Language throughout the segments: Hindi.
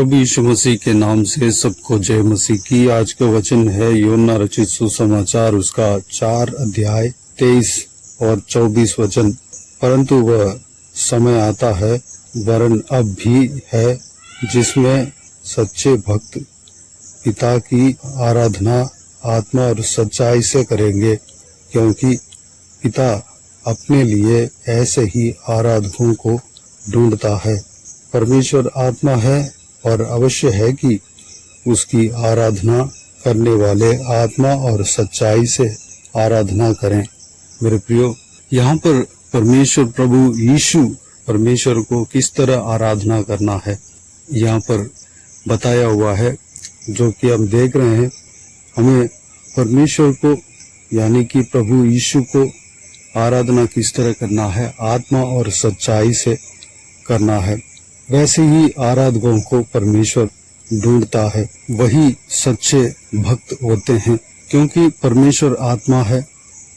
प्रभु यीशु मसीह के नाम से सबको जय मसीह की। आज का वचन है यूहन्ना रचित सुसमाचार उसका 4 अध्याय 23 और 24 वचन। परंतु वह समय आता है, वरन अब भी है, जिसमें सच्चे भक्त पिता की आराधना आत्मा और सच्चाई से करेंगे, क्योंकि पिता अपने लिए ऐसे ही आराधकों को ढूंढता है। परमेश्वर आत्मा है और अवश्य है कि उसकी आराधना करने वाले आत्मा और सच्चाई से आराधना करें। मेरे प्रियो, यहाँ पर परमेश्वर प्रभु यीशु परमेश्वर को किस तरह आराधना करना है यहाँ पर बताया हुआ है, जो कि हम देख रहे हैं। हमें परमेश्वर को यानी कि प्रभु यीशु को आराधना किस तरह करना है, आत्मा और सच्चाई से करना है। वैसे ही आराधकों को परमेश्वर ढूंढता है, वही सच्चे भक्त होते हैं, क्योंकि परमेश्वर आत्मा है।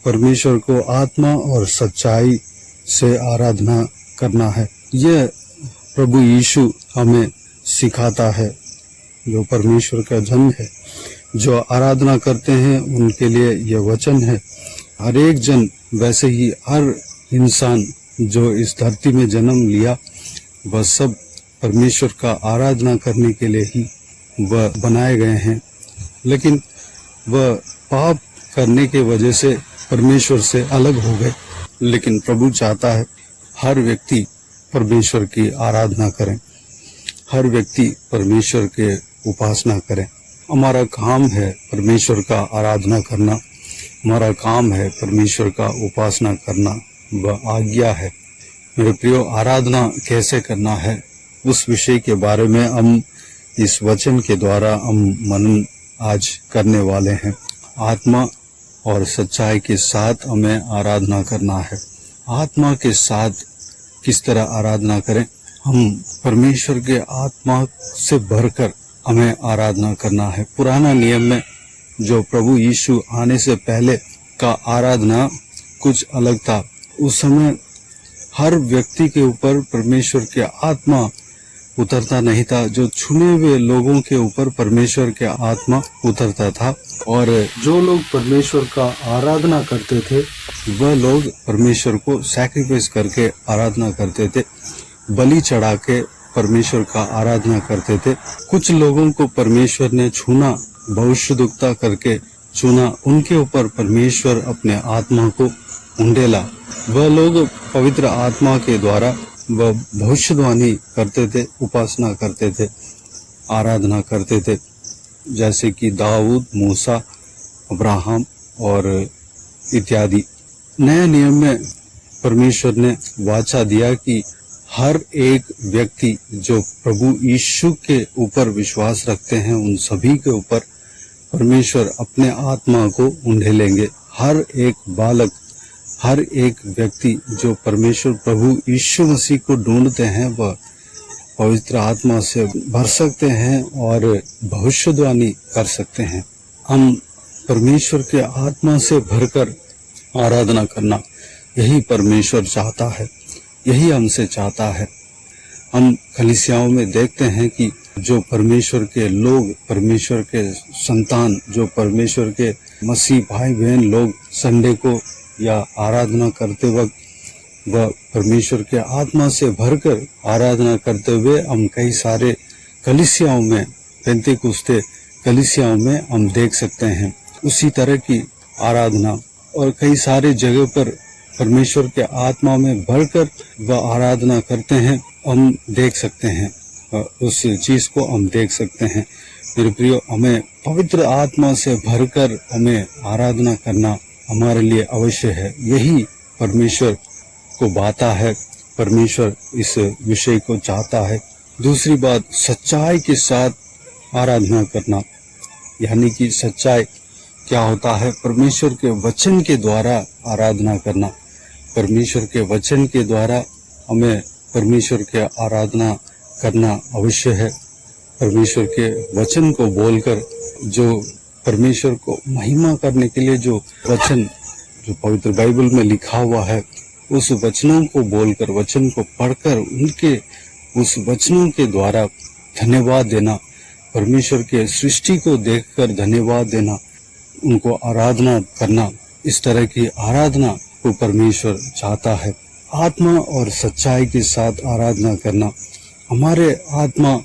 परमेश्वर को आत्मा और सच्चाई से आराधना करना है। यह प्रभु यीशु हमें सिखाता है, जो परमेश्वर का जन है, जो आराधना करते हैं उनके लिए यह वचन है। हर एक जन, वैसे ही हर इंसान जो इस धरती में जन्म लिया, वह सब परमेश्वर का आराधना करने के लिए ही वह बनाए गए हैं। लेकिन वह पाप करने के वजह से परमेश्वर से अलग हो गए। लेकिन प्रभु चाहता है हर व्यक्ति परमेश्वर की आराधना करें, हर व्यक्ति परमेश्वर के उपासना करें। हमारा काम है परमेश्वर का आराधना करना, हमारा काम है परमेश्वर का उपासना करना, वह आज्ञा है। मेरे प्रियो, आराधना कैसे करना है उस विषय के बारे में हम इस वचन के द्वारा हम मनन आज करने वाले हैं। आत्मा और सच्चाई के साथ हमें आराधना करना है। आत्मा के साथ किस तरह आराधना करें? हम परमेश्वर के आत्मा से भरकर हमें आराधना करना है। पुराना नियम में जो प्रभु यीशु आने से पहले का आराधना कुछ अलग था। उस समय हर व्यक्ति के ऊपर परमेश्वर के आत्मा उतरता नहीं था। जो चुने हुए लोगों के ऊपर परमेश्वर के आत्मा उतरता था, और जो लोग परमेश्वर का आराधना करते थे वह लोग परमेश्वर को सैक्रिफाइस करके आराधना करते थे, बलि चढ़ा के परमेश्वर का आराधना करते थे। कुछ लोगों को परमेश्वर ने चुना, भविष्यद्वक्ता करके चुना, उनके ऊपर परमेश्वर अपने आत्मा को उंडेला। वह लोग पवित्र आत्मा के द्वारा वह भविष्यवाणी करते थे, उपासना करते थे, आराधना करते थे, जैसे कि दाऊद, मूसा, अब्राहम और इत्यादि। नए नियम में परमेश्वर ने वाचा दिया कि हर एक व्यक्ति जो प्रभु यीशु के ऊपर विश्वास रखते हैं, उन सभी के ऊपर परमेश्वर अपने आत्मा को उंडेलेंगे। हर एक बालक, हर एक व्यक्ति जो परमेश्वर प्रभु यीशु मसीह को ढूंढते हैं, वह पवित्र आत्मा से भर सकते हैं और भविष्यवाणी कर सकते हैं। हम परमेश्वर के आत्मा से भरकर आराधना करना, यही परमेश्वर चाहता है, यही हमसे चाहता है। हम कलीसियाओं में देखते हैं कि जो परमेश्वर के लोग, परमेश्वर के संतान, जो परमेश्वर के मसीह भाई बहन लोग संडे को या आराधना करते वक्त वह परमेश्वर के आत्मा से भरकर आराधना करते हुए हम कई सारे कलीसियाओं में, पेंतेकुस्ते कलीसियाओं में हम देख सकते हैं उसी तरह की आराधना। और कई सारे जगह पर परमेश्वर के आत्मा में भरकर वह आराधना करते हैं, हम देख सकते हैं, उस चीज को हम देख सकते हैं। मेरे प्रियो, हमें पवित्र आत्मा से भरकर हमें आराधना करना हमारे लिए अवश्य है। यही परमेश्वर को बाता है, परमेश्वर इस विषय को चाहता है। दूसरी बात, सच्चाई के साथ आराधना करना, यानी कि सच्चाई क्या होता है? परमेश्वर के वचन के द्वारा आराधना करना। परमेश्वर के वचन के द्वारा हमें परमेश्वर के आराधना करना अवश्य है। परमेश्वर के वचन को बोलकर, जो परमेश्वर को महिमा करने के लिए जो वचन, जो पवित्र बाइबल में लिखा हुआ है, उस वचनों को बोलकर, वचन को पढ़कर, उनके उस वचनों के द्वारा धन्यवाद देना, परमेश्वर के सृष्टि को देखकर धन्यवाद देना, उनको आराधना करना, इस तरह की आराधना को परमेश्वर चाहता है। आत्मा और सच्चाई के साथ आराधना करना, हमारे आत्मा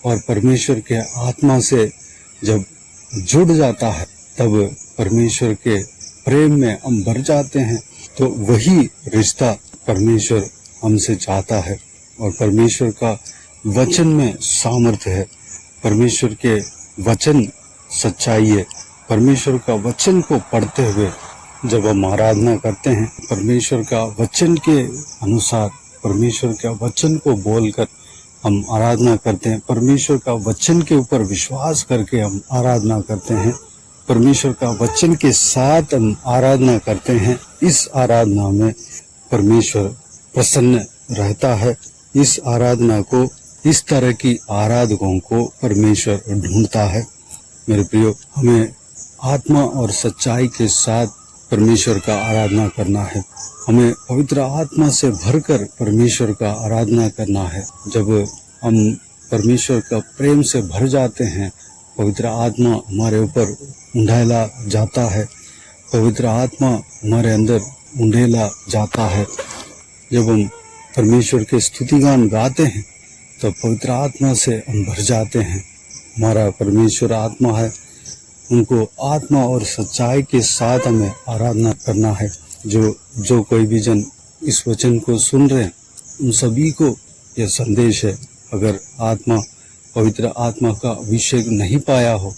और परमेश्वर के आत्मा से जब जुड़ जाता है तब परमेश्वर के प्रेम में हम भर जाते हैं। तो वही रिश्ता परमेश्वर हमसे चाहता है और परमेश्वर का वचन में सामर्थ्य है। परमेश्वर के वचन सच्चाई है। परमेश्वर का वचन को पढ़ते हुए जब हम आराधना करते हैं, परमेश्वर का वचन के अनुसार, परमेश्वर का वचन को बोलकर हम आराधना करते हैं, परमेश्वर का वचन के ऊपर विश्वास करके हम आराधना करते हैं, परमेश्वर का वचन के साथ हम आराधना करते हैं, इस आराधना में परमेश्वर प्रसन्न रहता है। इस आराधना को, इस तरह की आराधकों को परमेश्वर ढूंढता है। मेरे प्रियो, हमें आत्मा और सच्चाई के साथ परमेश्वर का आराधना करना है। हमें पवित्र आत्मा से भरकर परमेश्वर का आराधना करना है। जब हम परमेश्वर का प्रेम से भर जाते हैं, पवित्र आत्मा हमारे ऊपर उंडेला जाता है, पवित्र आत्मा हमारे अंदर उंडेला जाता है। जब हम परमेश्वर के स्तुतिगान गाते हैं तो पवित्र आत्मा से हम भर जाते हैं। हमारा परमेश्वर आत्मा है, उनको आत्मा और सच्चाई के साथ हमें आराधना करना है। जो कोई भी जन इस वचन को सुन रहे हैं, उन सभी को यह संदेश है, अगर आत्मा, पवित्र आत्मा का अभिषेक नहीं पाया हो,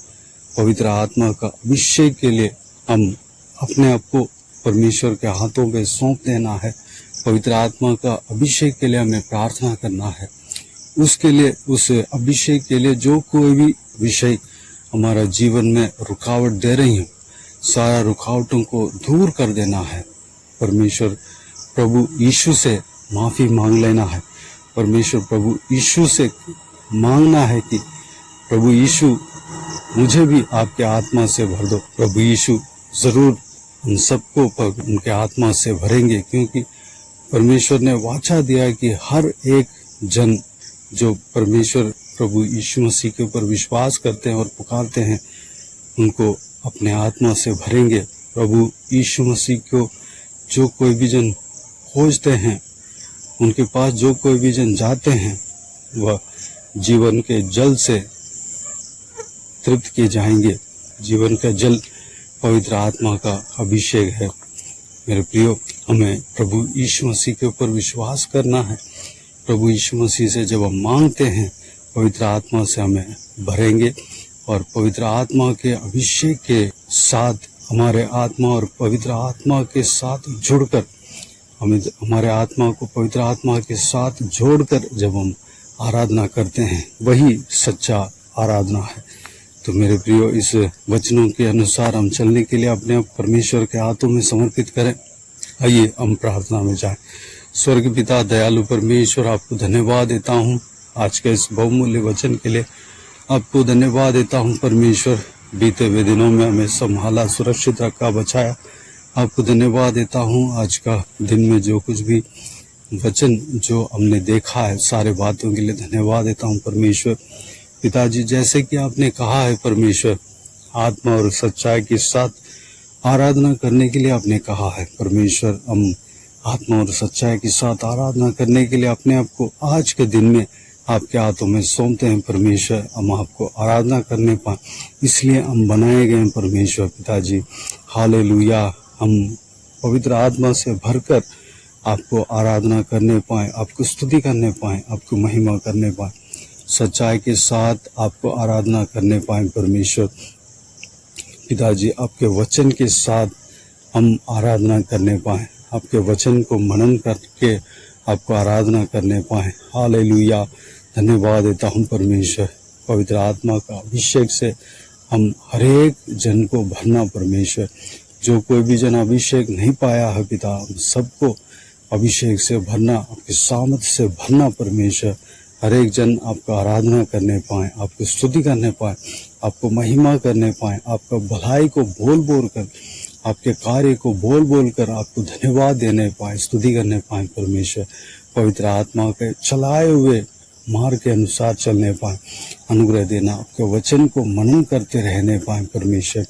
पवित्र आत्मा का अभिषेक के लिए हम अपने आप को परमेश्वर के हाथों में सौंप देना है। पवित्र आत्मा का अभिषेक के लिए हमें प्रार्थना करना है। उसके लिए, उस अभिषेक के लिए जो कोई भी विषय हमारा जीवन में रुकावट दे रही है, सारा रुकावटों को दूर कर देना है। परमेश्वर प्रभु यीशु से माफ़ी मांग लेना है। परमेश्वर प्रभु यीशु से मांगना है कि प्रभु यीशु, मुझे भी आपके आत्मा से भर दो। प्रभु यीशु ज़रूर उन सबको उनके आत्मा से भरेंगे, क्योंकि परमेश्वर ने वाचा दिया कि हर एक जन जो परमेश्वर प्रभु यीशु मसीह के ऊपर विश्वास करते हैं और पुकारते हैं, उनको अपने आत्मा से भरेंगे। प्रभु यीशु मसीह को जो कोई भी जन खोजते हैं, उनके पास जो कोई भी जन जाते हैं, वह जीवन के जल से तृप्त किए जाएंगे। जीवन का जल पवित्र आत्मा का अभिषेक है। मेरे प्रियो, हमें प्रभु यीशु मसीह के ऊपर विश्वास करना है। प्रभु यीशु मसीह से जब हम मांगते हैं, पवित्र आत्मा से हमें भरेंगे और पवित्र आत्मा के अभिषेक के साथ हमारे आत्मा और पवित्र आत्मा के साथ जुड़कर, हमें हमारे आत्मा को पवित्र आत्मा के साथ जोड़कर जब हम आराधना करते हैं, वही सच्चा आराधना है। तो मेरे प्रियो, इस वचनों के अनुसार हम चलने के लिए अपने आप परमेश्वर के हाथों में समर्पित करें। आइए हम प्रार्थना में जाएं। स्वर्ग पिता दयालु परमेश्वर, आपको धन्यवाद देता हूँ आज के इस बहुमूल्य वचन के लिए। आपको धन्यवाद देता हूँ परमेश्वर, बीते हुए दिनों में हमें संभाला, सुरक्षित रखा, बचाया। आपको धन्यवाद देता हूँ आज का दिन में जो कुछ भी वचन जो हमने देखा है, सारे बातों के लिए धन्यवाद देता हूँ परमेश्वर। पिताजी, जैसे कि आपने कहा है परमेश्वर, आत्मा और सच्चाई के साथ आराधना करने के लिए आपने कहा है परमेश्वर। हम आत्मा और सच्चाई के साथ आराधना करने के लिए अपने आप को आज के दिन में आपके हाथों में सौंपते हैं परमेश्वर। हम आपको आराधना करने पाए, इसलिए हम बनाए गए हैं परमेश्वर। पिताजी, हालेलुया। हम पवित्र आत्मा से भरकर आपको आराधना करने पाए, आपको स्तुति करने पाए, आपको महिमा करने पाए, सच्चाई के साथ आपको आराधना करने पाए परमेश्वर। पिताजी, आपके वचन के साथ हम आराधना करने पाए, आपके वचन को मनन करके आपको आराधना करने पाए। हालेलुया। धन्यवाद देता हूँ परमेश्वर। पवित्र आत्मा का अभिषेक से हम हरेक जन को भरना परमेश्वर। जो कोई भी जन अभिषेक नहीं पाया है पिता, हम सबको अभिषेक से भरना, आपके सामर्थ्य से भरना परमेश्वर। हर एक जन आपका आराधना करने पाए, आपको स्तुति करने पाए, आपको महिमा करने पाए, आपका भलाई को बोल बोल कर, आपके कार्य को बोल बोल कर आपको धन्यवाद देने पाए, स्तुति करने पाए परमेश्वर। पवित्र आत्मा के चलाए हुए मार्ग के अनुसार चलने पाए, अनुग्रह देना। आपके वचन को मनन करते रहने पाए परमेश्वर,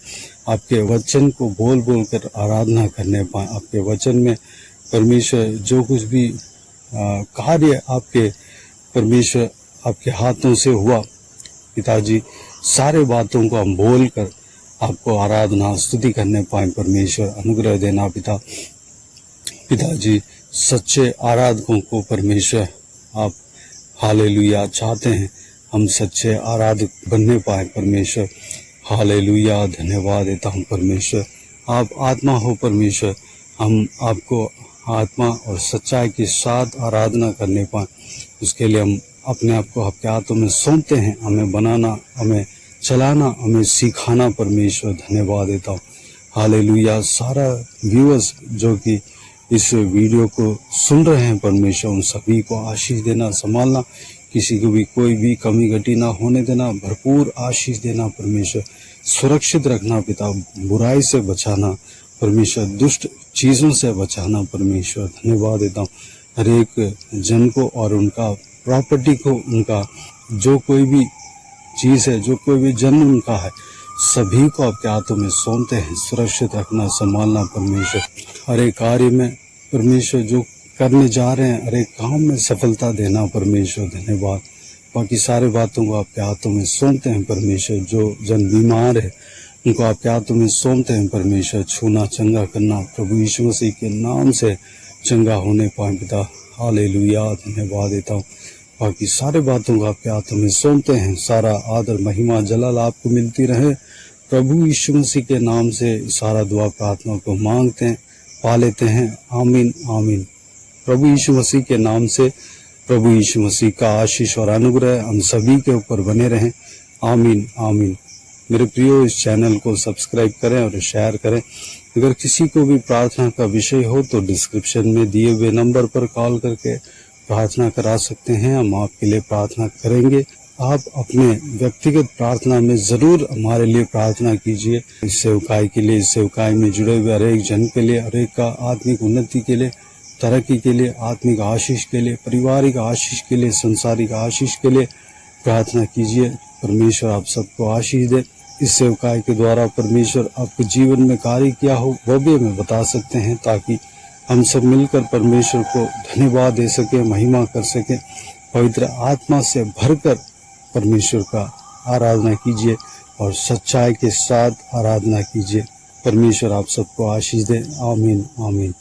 आपके वचन को बोल बोल कर आराधना करने पाए। आपके वचन में परमेश्वर जो कुछ भी कार्य आपके परमेश्वर आपके हाथों से हुआ पिताजी, सारे बातों को हम बोल कर आपको आराधना स्तुति करने पाए परमेश्वर, अनुग्रह देना पिताजी। सच्चे आराधकों को परमेश्वर आप हालेलुया चाहते हैं, हम सच्चे आराधक बनने पाए परमेश्वर। हालेलुया, धन्यवाद देता हूँ परमेश्वर। आप आत्मा हो परमेश्वर, हम आपको आत्मा और सच्चाई के साथ आराधना करने पाए, उसके लिए हम अपने आप को आपके हाथों में सौंपते हैं। हमें बनाना, हमें चलाना, हमें सिखाना परमेश्वर, धन्यवाद देता हूँ। हालेलुया। सारा व्यूअर्स जो कि इस वीडियो को सुन रहे हैं परमेश्वर, उन सभी को आशीष देना, संभालना, किसी को भी कोई भी कमी घटी ना होने देना, भरपूर आशीष देना परमेश्वर, सुरक्षित रखना पिता, बुराई से बचाना परमेश्वर, दुष्ट चीज़ों से बचाना परमेश्वर, धन्यवाद देता हूँ। हर एक जन को और उनका प्रॉपर्टी को, उनका जो कोई भी चीज़ है, जो कोई भी जन उनका है, सभी को आपके हाथों में सौंपते हैं। सुरक्षित रखना, संभालना परमेश्वर, हर एक कार्य में परमेश्वर जो करने जा रहे हैं, हर एक काम में सफलता देना परमेश्वर, धन्यवाद। बाकी सारे बातों को आपके हाथों में सौंपते हैं परमेश्वर। जो जन बीमार है उनको आपके हाथों में सौंपते हैं परमेश्वर, छूना, चंगा करना प्रभु यीशु मसीह के नाम से चंगा होने पाए पिता। हालेलुया, धन्यवाद देता हूँ। बाकी सारे बातों को आपके हाथों में सौंपते हैं। सारा आदर, महिमा, जलाल आपको मिलती रहे प्रभु यीशु मसीह के नाम से सारा दुआ प्रार्थना को मांगते हैं, पा लेते हैं। आमीन आमीन। प्रभु यीशु मसीह के नाम से प्रभु यीशु मसीह का आशीष और अनुग्रह हम सभी के ऊपर बने रहें। आमीन आमीन। मेरे प्रियो, इस चैनल को सब्सक्राइब करें और शेयर करें। अगर किसी को भी प्रार्थना का विषय हो तो डिस्क्रिप्शन में दिए हुए नंबर पर कॉल करके प्रार्थना करा सकते हैं, हम आपके लिए प्रार्थना करेंगे। आप अपने व्यक्तिगत प्रार्थना में जरूर हमारे लिए प्रार्थना कीजिए। इस सेवकाई के लिए, इस सेवकाई में जुड़े हुए हर एक जन के लिए, हर एक का आत्मिक उन्नति के लिए, तरक्की के लिए, आत्मिक आशीष के लिए, पारिवारिक आशीष के लिए, संसारिक आशीष के लिए प्रार्थना कीजिए। परमेश्वर आप सबको आशीष दे। इस सेवकाई के द्वारा परमेश्वर आपके जीवन में कार्य किया हो वो भी हमें बता सकते हैं, ताकि हम सब मिलकर परमेश्वर को धन्यवाद दे सके, महिमा कर सके। पवित्र आत्मा से भरकर परमेश्वर का आराधना कीजिए और सच्चाई के साथ आराधना कीजिए। परमेश्वर आप सबको आशीष दे। आमीन आमीन।